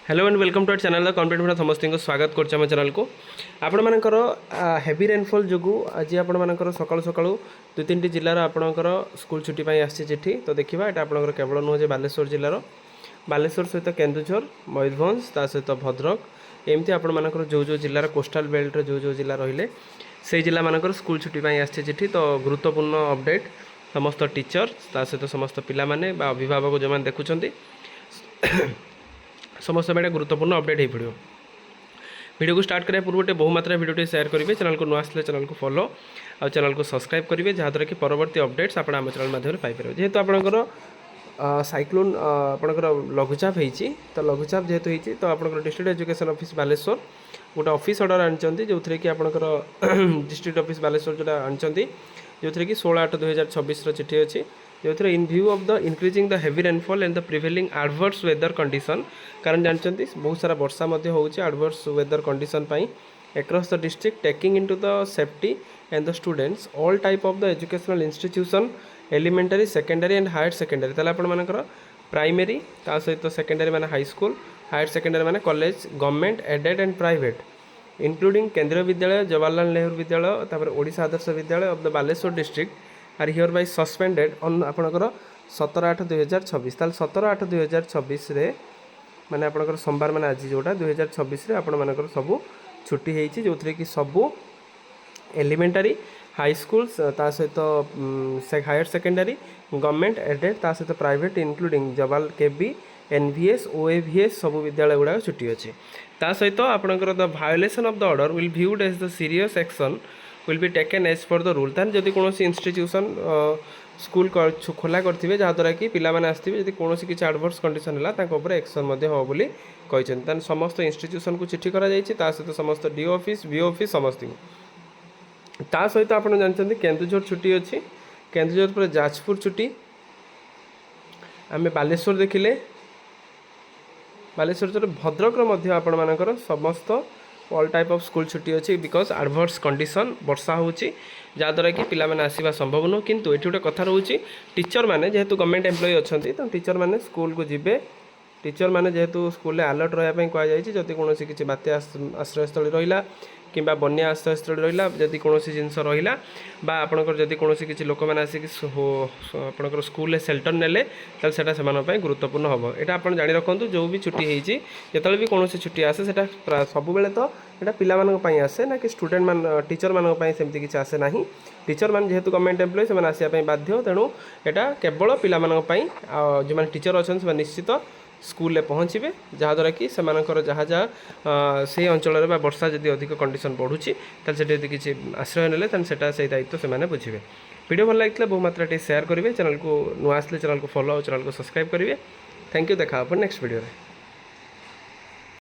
Hello and welcome to our channel confident में समस्त को स्वागत कर चैनल को आपण मानकर हेवी रेनफॉल जो आज आपण मानकर सकाळु सकाळु दुई तीन जिलार आपणकर स्कूल छुट्टी आसी तो देखा यहाँ आपंकर केवल नुह जे बालेश्वर जिलार बालेश्वर सहित केन्दुझर मयूरभंज ता सहित भद्रक एमती आपण मानकर जो जो जिलार कोस्टाल बेल्ट जो जो जिला रहिले से जिला मानकर स्कूल छुट्टी आसी तो गुरुत्वपूर्ण अपडेट समस्त टीचर ता सहित समस्त पिला माने बा अभिभावक जो मैंने देखुं समस्त में गुरुत्वपूर्ण अपडेट हो पड़ो। वीडियो को स्टार्ट करने पूर्व बहुमात्रा वीडियो शेयर करेंगे, चैनल को नुआ आसले चैनल को फॉलो और चैनल को सब्सक्राइब करेंगे जहाँद्वारा कि परवर्ती अपडेट्स आप आम चैनल माध्यम पाइपर जेहेतु आपंकर साइक्लोन आपंकर लघुचाप होती तो लघुचाप जेहेतु होती तो आपंकर डिस्ट्रिक्ट एजुकेशन ऑफिस बालेश्वर गोटे ऑफिस ऑर्डर आनी जो थे कि आपंकर डिस्ट्रिक्ट ऑफिस बालेश्वर जो आनी जो थे कि 16/8/2026 चिठी अच्छी जो थे in view of the increasing the heavy rainfall and the prevailing adverse weather condition कारण जानते बहुत सारा वर्षा होची adverse weather condition across the district taking into the safety and the students all type of the educational institution elementary secondary and higher secondary ताले आपण मानकर primary ता सहित सेकेंडरी माने हाई स्कूल हायर सेकेंडरी माने college government aided and private including Kendriya Vidyalaya Jawaharlal Nehru Vidyalaya तापर Odisha Adarsha Vidyalaya of the Baleswar district are hereby suspended on आपनकर 17/8/2026 ताल 17/8/2026 रे माने आपनकर सोमवार माने आज जोटा 2026 रे आपण मानकर सब छुट्टी होती जो थे कि सबू एलिमेंटारी हाई स्कूल ता सहित हायर सेकेंडरी गवर्नमेंट एडेड ता सहित प्राइवेट इंक्लूडिंग जवाल केबी एनवीएस ओएवीएस सब विद्यालय गुड़ा छुट्टी अच्छी ता सहित आपंकर the violation of the order will viewed as the serious action will be taken as per the rule तान जदि कौन इंस्टीट्यूशन स्कूल खोला करेंगे जहाँद्वारा कि पिलाने आसवे जब कौन किसी एडवर्स कंडीशन है एक्शन हो बोली कहते समस्त इंस्टीट्यूशन को चिठी करा सहित समस्त डीओ ऑफिस बीओ ऑफिस समस्त ता सहित आप जानते केन्दुझर छुट्टी अच्छी केन्दुझर पर जाजपुर छुट्टी आम बालेश्वर देखिले बालेश्वर भद्रक आपण मानकर समस्त ऑल टाइप ऑफ स्कूल छुट्टी अच्छी बिकज एडवर्स कंडीशन वर्षा होची जहाँद्वारा कि पिलाने आसवा संभव नुह किंतु ये गोटे कथा रोचे टीचर मैंने जेहेतु गवर्नमेंट एम्प्लॉई अच्छा तो टीचर मैंने स्कूल को जीवे टीचर मैंने जेहेतु स्कूल अलर्ट रही कहुई जदि कौन किसी बात्या आश्रयस्थल रहा कि बन्या आश्रयस्थल रहा जदि कौन जिनस रहा आपंकर जदि कौन किसी लोक मैंने आसिक आपंकर स्कूल सेल्टर नेले से गुरुत्वपूर्ण हम यहाँ आप जाणी रखुँ जो भी छुट्टी होती जो भी कौन छुट्टी आसे सब बेले तो यहाँ पिला आसे ना कि स्टूडेंट मान टीचर मानी सेमती किसी आसे ना टीचर मैंने जेहेतु गवर्नमेंट एम्प्लॉई से आसवाई बाध्य तेणु यहाँ केवल पिलानी जो मैंने टीचर अच्छा से निश्चित स्कूल पहुँचे जहाँद्वारा कि सेमानकर जहाँ जहाँ से अंचल वर्षा जदि अधिक कंडीशन बढ़ुची से किसी आश्रय नेले से दायित्व से बुझे वीडियो भल लगी बहुत मात्रा शेयर करेंगे चैनल को नुआ आसले चैनल को फॉलो और चैनल को सब्सक्राइब करेंगे थैंक यू देखा नेक्स्ट वीडियो।